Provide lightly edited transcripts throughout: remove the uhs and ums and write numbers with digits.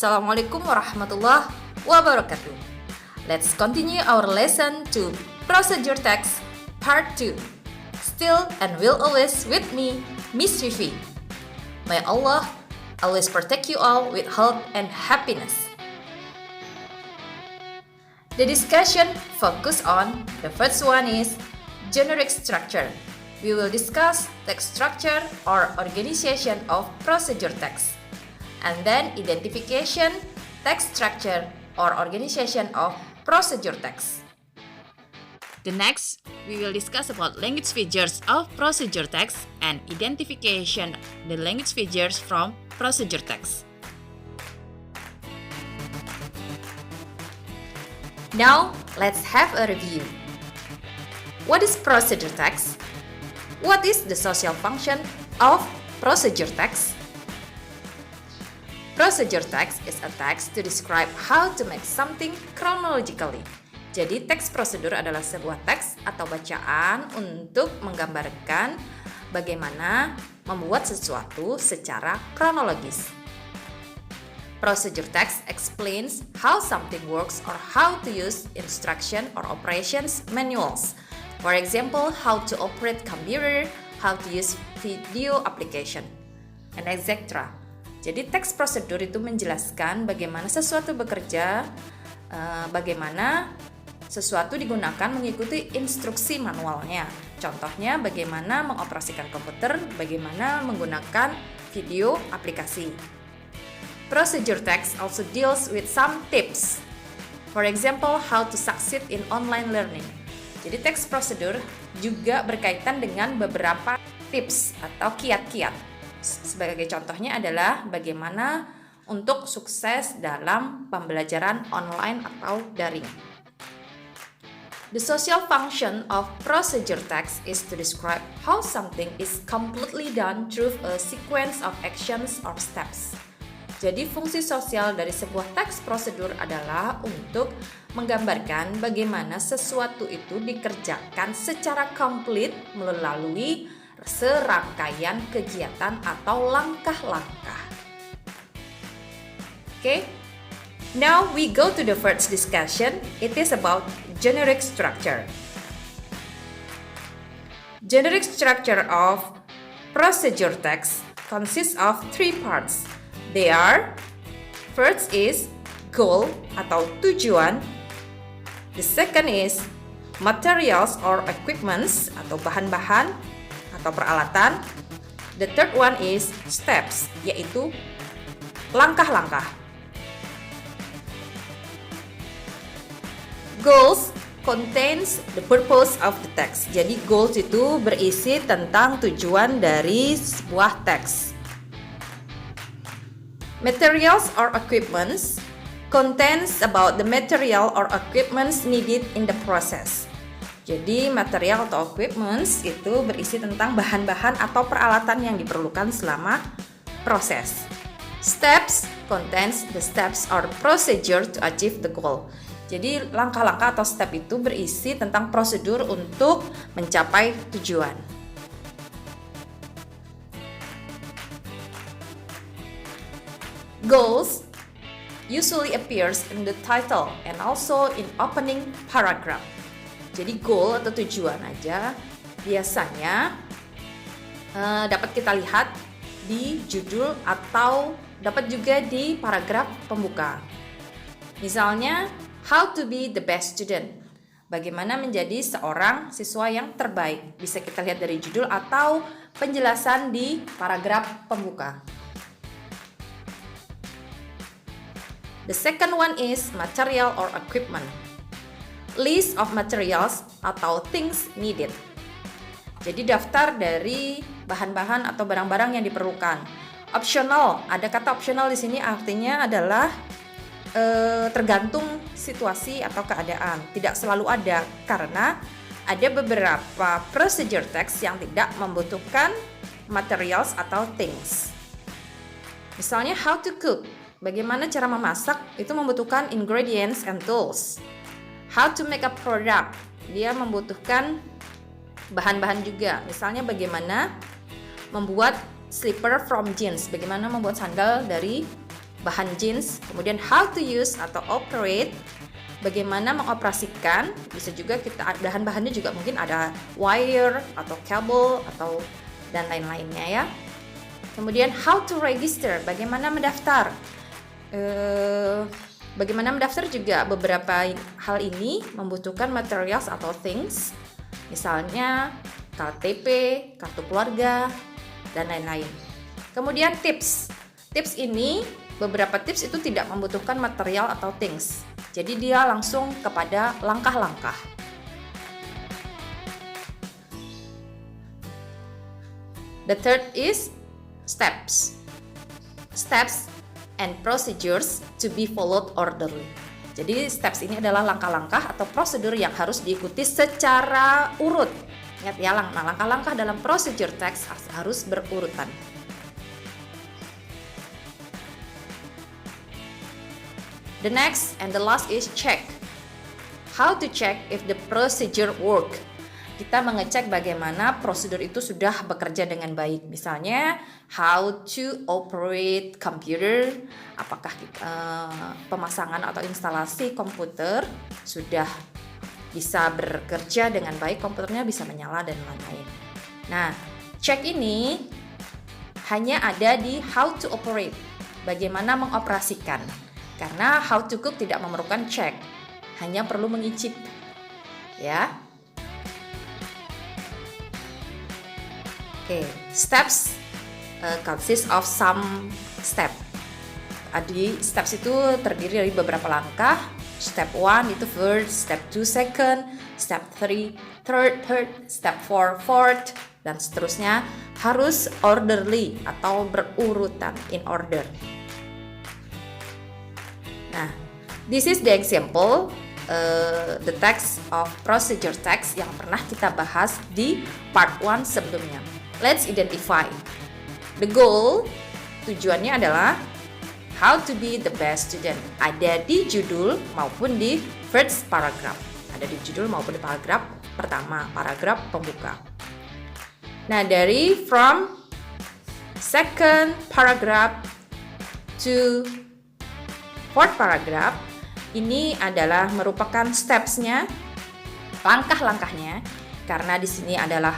Assalamualaikum warahmatullahi wabarakatuh. Let's continue our lesson to Procedure Text Part 2. Still and will always with me, Miss Vivi. May Allah always protect you all with health and happiness. The discussion focus on the first one is generic structure. We will discuss text structure or organization of procedure text. And then identification, text structure, or organization of procedure text. The next, we will discuss about language features of procedure text and identification the language features from procedure text. Now, let's have a review. What is procedure text? What is the social function of procedure text? Procedure text is a text to describe how to make something chronologically. Jadi teks prosedur adalah sebuah teks atau bacaan untuk menggambarkan bagaimana membuat sesuatu secara kronologis. Procedure text explains how something works or how to use instruction or operations manuals. For example, how to operate computer, how to use video application, and etc. Jadi teks prosedur itu menjelaskan bagaimana sesuatu bekerja, bagaimana sesuatu digunakan mengikuti instruksi manualnya. Contohnya bagaimana mengoperasikan komputer, bagaimana menggunakan video aplikasi. Procedure text also deals with some tips. For example, how to succeed in online learning. Jadi teks prosedur juga berkaitan dengan beberapa tips atau kiat-kiat. Sebagai contohnya adalah bagaimana untuk sukses dalam pembelajaran online atau daring. The social function of procedure text is to describe how something is completely done through a sequence of actions or steps. Jadi fungsi sosial dari sebuah teks prosedur adalah untuk menggambarkan bagaimana sesuatu itu dikerjakan secara komplit melalui serangkaian kegiatan atau langkah-langkah. Okay, now we go to the first discussion. It is about generic structure. Generic structure of procedure text consists of three parts. They are, first is goal atau tujuan. The second is materials or equipments atau bahan-bahan atau peralatan. The third one is steps, yaitu langkah-langkah. Goals contains the purpose of the text. Jadi goals itu berisi tentang tujuan dari sebuah teks. Materials or equipments contains about the material or equipments needed in the process. Jadi material atau equipments itu berisi tentang bahan-bahan atau peralatan yang diperlukan selama proses. Steps contains the steps or procedure to achieve the goal. Jadi langkah-langkah atau step itu berisi tentang prosedur untuk mencapai tujuan. Goals usually appears in the title and also in opening paragraph. Jadi goal atau tujuan aja biasanya dapat kita lihat di judul atau dapat juga di paragraf pembuka. Misalnya, how to be the best student. Bagaimana menjadi seorang siswa yang terbaik. Bisa kita lihat dari judul atau penjelasan di paragraf pembuka. The second one is material or equipment. List of materials atau things needed. Jadi daftar dari bahan-bahan atau barang-barang yang diperlukan. Optional, ada kata optional di sini artinya adalah tergantung situasi atau keadaan. Tidak selalu ada karena ada beberapa procedure text yang tidak membutuhkan materials atau things. Misalnya how to cook. Bagaimana cara memasak itu membutuhkan ingredients and tools. How to make a product, dia membutuhkan bahan-bahan juga. Misalnya bagaimana membuat slipper from jeans, bagaimana membuat sandal dari bahan jeans, kemudian how to use atau operate, bagaimana mengoperasikan, bisa juga kita bahan-bahannya juga mungkin ada wire atau cable atau dan lain-lainnya ya. Kemudian how to register, bagaimana mendaftar. Bagaimana mendaftar juga beberapa hal ini membutuhkan materials atau things, misalnya KTP, kartu keluarga, dan lain-lain. Kemudian tips. Tips ini, beberapa tips itu tidak membutuhkan material atau things. Jadi dia langsung kepada langkah-langkah. The third is steps. Steps and procedures to be followed orderly. Jadi steps ini adalah langkah-langkah atau prosedur yang harus diikuti secara urut. Ingat ya, langkah-langkah dalam procedure text harus berurutan. The next and the last is check. How to check if the procedure work. Kita mengecek bagaimana prosedur itu sudah bekerja dengan baik. Misalnya, how to operate computer. Apakah pemasangan atau instalasi komputer sudah bisa bekerja dengan baik, komputernya bisa menyala dan lain-lain. Nah, check ini hanya ada di how to operate. Bagaimana mengoperasikan. Karena how to cook tidak memerlukan check, hanya perlu mengicip, ya. Oke, steps consist of some step. Jadi steps itu terdiri dari beberapa langkah. Step 1 itu first, step 2 second, step 3 third, step 4 fourth, dan seterusnya harus orderly atau berurutan, in order. Nah, this is the example, the text of procedure text yang pernah kita bahas di part 1 sebelumnya. Let's identify. The goal, tujuannya adalah how to be the best student. Ada di judul maupun di first paragraph. Ada di judul maupun di paragraf pertama, paragraf pembuka. Nah, dari from second paragraph to fourth paragraph, ini adalah merupakan steps-nya, langkah-langkahnya, karena di sini adalah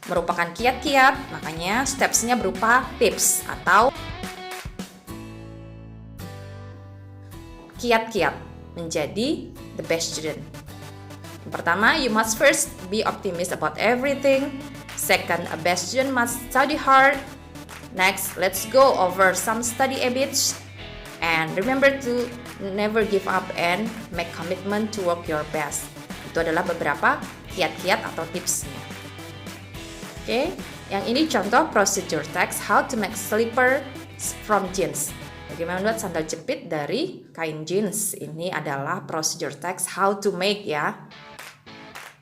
merupakan kiat-kiat, makanya steps-nya berupa tips atau kiat-kiat menjadi the best student. Yang pertama, you must first be optimistic about everything. Second, a best student must study hard. Next, let's go over some study habits. And remember to never give up and make commitment to work your best. Itu adalah beberapa kiat-kiat atau tipsnya. Oke, yang ini contoh procedure text how to make slipper from jeans. Bagaimana membuat sandal jepit dari kain jeans. Ini adalah procedure text how to make ya.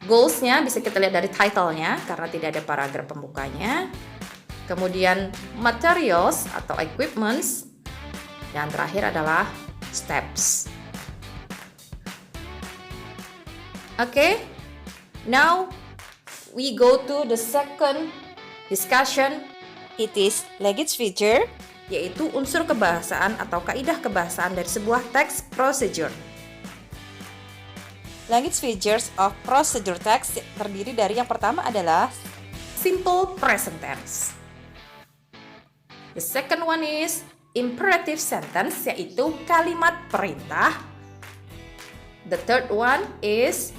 Goals-nya bisa kita lihat dari title-nya karena tidak ada paragraf pembukanya. Kemudian materials atau equipments. Dan terakhir adalah steps. Okay, now we go to the second discussion. It is language feature, yaitu unsur kebahasaan atau kaidah kebahasaan dari sebuah teks procedure. Language features of procedure text terdiri dari yang pertama adalah simple present tense. The second one is imperative sentence, yaitu kalimat perintah. The third one is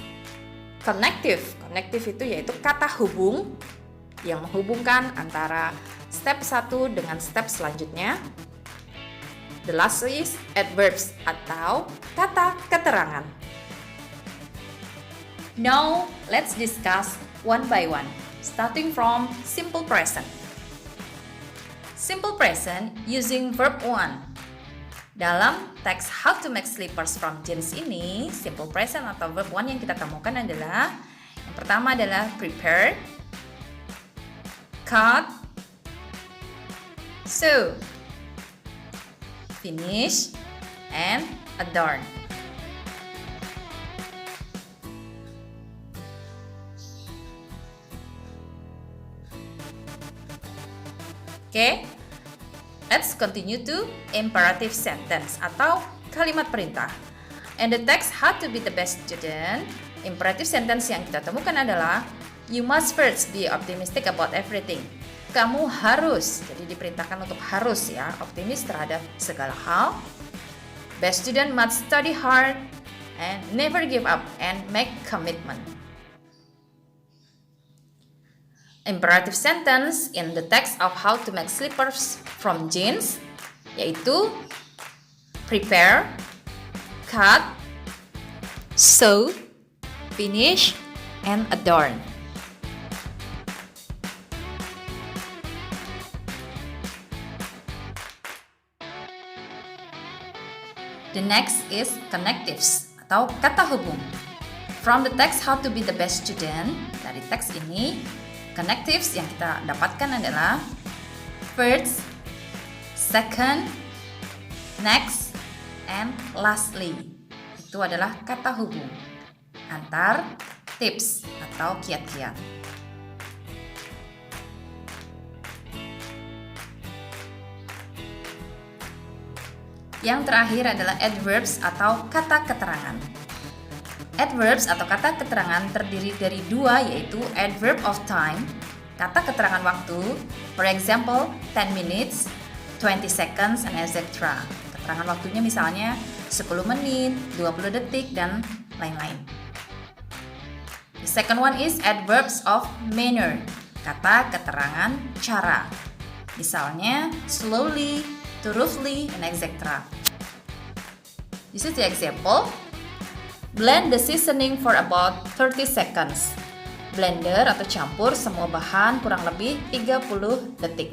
connective. Connective itu yaitu kata hubung yang menghubungkan antara step 1 dengan step selanjutnya. The last is adverbs atau kata keterangan. Now, let's discuss one by one, starting from simple present. Simple present using verb 1. Dalam teks how to make slippers from jeans ini, simple present atau verb 1 yang kita temukan adalah yang pertama adalah prepare, cut, sew, finish, and adorn. Oke. Let's continue to imperative sentence atau kalimat perintah. And the text how to be the best student. Imperative sentence yang kita temukan adalah you must first be optimistic about everything. Kamu harus, jadi diperintahkan untuk harus ya, optimis terhadap segala hal. Best student must study hard and never give up and make commitment. Imperative sentence in the text of how to make slippers from jeans yaitu prepare, cut, sew, finish, and adorn. The next is connectives atau kata hubung. From the text how to be the best student, dari teks ini connectives yang kita dapatkan adalah first, second, next, and lastly. Itu adalah kata hubung antar tips atau kiat-kiat. Yang terakhir adalah adverbs atau kata keterangan. Adverbs atau kata keterangan terdiri dari dua, yaitu adverb of time, kata keterangan waktu, for example 10 minutes, 20 seconds, and etc. Keterangan waktunya misalnya 10 menit, 20 detik, dan lain-lain. The second one is adverbs of manner, kata keterangan cara. Misalnya slowly, thoroughly, and etc. This is the example. Blend the seasoning for about 30 seconds. Blender atau campur semua bahan kurang lebih 30 detik.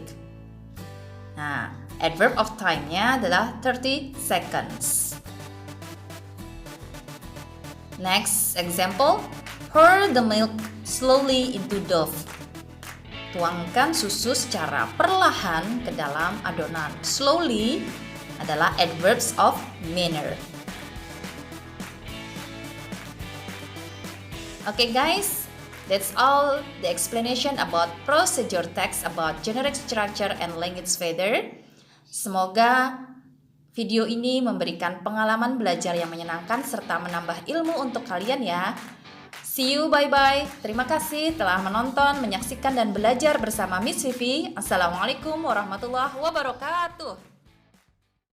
Nah, adverb of time-nya adalah 30 seconds. Next example, pour the milk slowly into dough. Tuangkan susu secara perlahan ke dalam adonan. Slowly adalah adverbs of manner. Okay guys, that's all the explanation about procedure text about generic structure and language feather. Semoga video ini memberikan pengalaman belajar yang menyenangkan serta menambah ilmu untuk kalian ya. See you, bye-bye. Terima kasih telah menonton, menyaksikan, dan belajar bersama Miss Vivi. Assalamualaikum warahmatullahi wabarakatuh.